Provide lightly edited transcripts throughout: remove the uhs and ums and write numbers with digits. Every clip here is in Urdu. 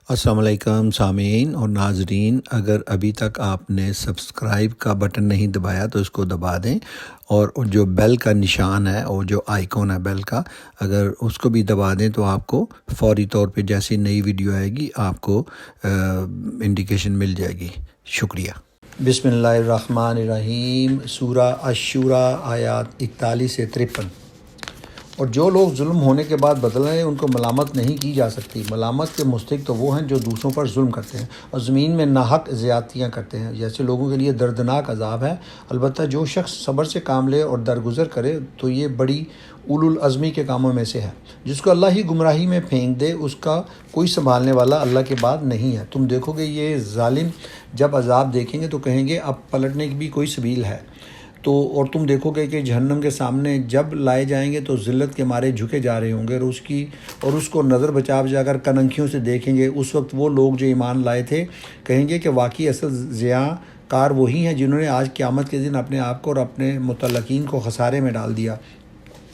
السلام علیکم سامعین اور ناظرین، اگر ابھی تک آپ نے سبسکرائب کا بٹن نہیں دبایا تو اس کو دبا دیں، اور جو بیل کا نشان ہے اور جو آئیکن ہے بیل کا، اگر اس کو بھی دبا دیں تو آپ کو فوری طور پہ جیسی نئی ویڈیو آئے گی آپ کو انڈیکیشن مل جائے گی۔ شکریہ۔ بسم اللہ الرحمن الرحیم۔ سورہ الشورى آیات 41 سے 53۔ اور جو لوگ ظلم ہونے کے بعد بدل رہے ہیں ان کو ملامت نہیں کی جا سکتی۔ ملامت کے مستحق تو وہ ہیں جو دوسروں پر ظلم کرتے ہیں اور زمین میں ناحق زیادتیاں کرتے ہیں، جیسے لوگوں کے لیے دردناک عذاب ہے۔ البتہ جو شخص صبر سے کام لے اور درگزر کرے تو یہ بڑی اولو العزمی کے کاموں میں سے ہے۔ جس کو اللہ ہی گمراہی میں پھینک دے اس کا کوئی سنبھالنے والا اللہ کے بعد نہیں ہے۔ تم دیکھو گے یہ ظالم جب عذاب دیکھیں گے تو کہیں گے اب پلٹنے کی بھی کوئی سبیل ہے اور تم دیکھو گے کہ جہنم کے سامنے جب لائے جائیں گے تو ذلت کے مارے جھکے جا رہے ہوں گے، اور اس کو نظر بچا کر کننکھیوں سے دیکھیں گے۔ اس وقت وہ لوگ جو ایمان لائے تھے کہیں گے کہ واقعی اصل ضیاء کار وہی ہیں جنہوں نے آج قیامت کے دن اپنے آپ کو اور اپنے متعلقین کو خسارے میں ڈال دیا۔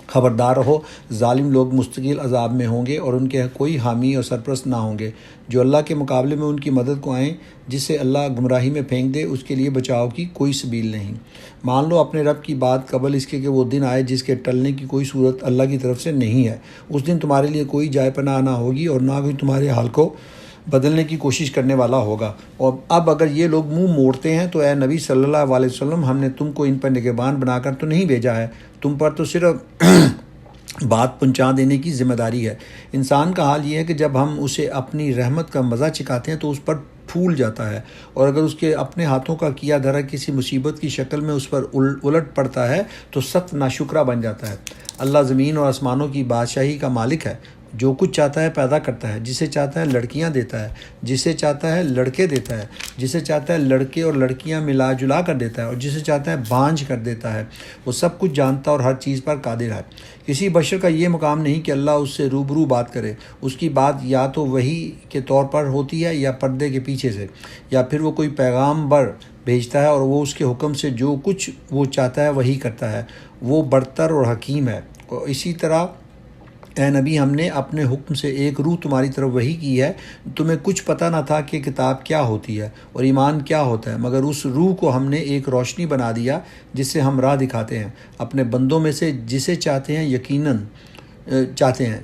خبردار رہو، ظالم لوگ مستقل عذاب میں ہوں گے اور ان کے کوئی حامی اور سرپرست نہ ہوں گے جو اللہ کے مقابلے میں ان کی مدد کو آئیں۔ جسے اللہ گمراہی میں پھینک دے اس کے لیے بچاؤ کی کوئی سبیل نہیں۔ مان لو اپنے رب کی بات قبل اس کے کہ وہ دن آئے جس کے ٹلنے کی کوئی صورت اللہ کی طرف سے نہیں ہے۔ اس دن تمہارے لیے کوئی جائے پناہ نہ ہوگی اور نہ کوئی تمہارے حال کو بدلنے کی کوشش کرنے والا ہوگا۔ اور اب اگر یہ لوگ منہ موڑتے ہیں تو اے نبی صلی اللہ علیہ وسلم، ہم نے تم کو ان پر نگہبان بنا کر تو نہیں بھیجا ہے، تم پر تو صرف بات پہنچا دینے کی ذمہ داری ہے۔ انسان کا حال یہ ہے کہ جب ہم اسے اپنی رحمت کا مزہ چکھاتے ہیں تو اس پر پھول جاتا ہے، اور اگر اس کے اپنے ہاتھوں کا کیا دھرا کسی مصیبت کی شکل میں اس پر الٹ پڑتا ہے تو سخت ناشکرا بن جاتا ہے۔ اللہ زمین اور آسمانوں کی بادشاہی کا مالک ہے، جو کچھ چاہتا ہے پیدا کرتا ہے، جسے چاہتا ہے لڑکیاں دیتا ہے، جسے چاہتا ہے لڑکے دیتا ہے، جسے چاہتا ہے لڑکے اور لڑکیاں ملا جلا کر دیتا ہے، اور جسے چاہتا ہے بانجھ کر دیتا ہے۔ وہ سب کچھ جانتا اور ہر چیز پر قادر ہے۔ کسی بشر کا یہ مقام نہیں کہ اللہ اس سے روبرو بات کرے۔ اس کی بات یا تو وحی کے طور پر ہوتی ہے یا پردے کے پیچھے سے، یا پھر وہ کوئی پیغامبر بھیجتا ہے اور وہ اس کے حکم سے جو کچھ وہ چاہتا ہے وہی کرتا ہے۔ وہ برتر اور حکیم ہے۔ اور اسی طرح اے نبی، ہم نے اپنے حکم سے ایک روح تمہاری طرف وحی کی ہے۔ تمہیں کچھ پتہ نہ تھا کہ کتاب کیا ہوتی ہے اور ایمان کیا ہوتا ہے، مگر اس روح کو ہم نے ایک روشنی بنا دیا جس سے ہم راہ دکھاتے ہیں اپنے بندوں میں سے جسے چاہتے ہیں۔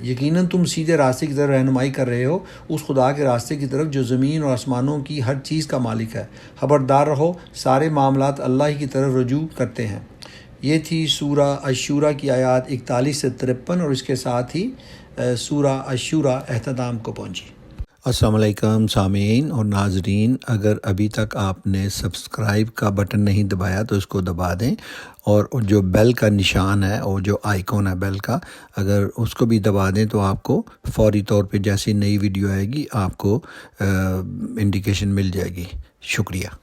یقیناً تم سیدھے راستے کی طرف رہنمائی کر رہے ہو، اس خدا کے راستے کی طرف جو زمین اور آسمانوں کی ہر چیز کا مالک ہے۔ خبردار رہو، سارے معاملات اللہ ہی کی طرف رجوع کرتے ہیں۔ یہ تھی سورہ الشورى کی آیات 41 سے 53، اور اس کے ساتھ ہی سورہ الشورى اختتام کو پہنچی۔ السلام علیکم سامعین اور ناظرین، اگر ابھی تک آپ نے سبسکرائب کا بٹن نہیں دبایا تو اس کو دبا دیں، اور جو بیل کا نشان ہے اور جو آئیکن ہے بیل کا، اگر اس کو بھی دبا دیں تو آپ کو فوری طور پہ جیسی نئی ویڈیو آئے گی آپ کو انڈیکیشن مل جائے گی۔ شکریہ۔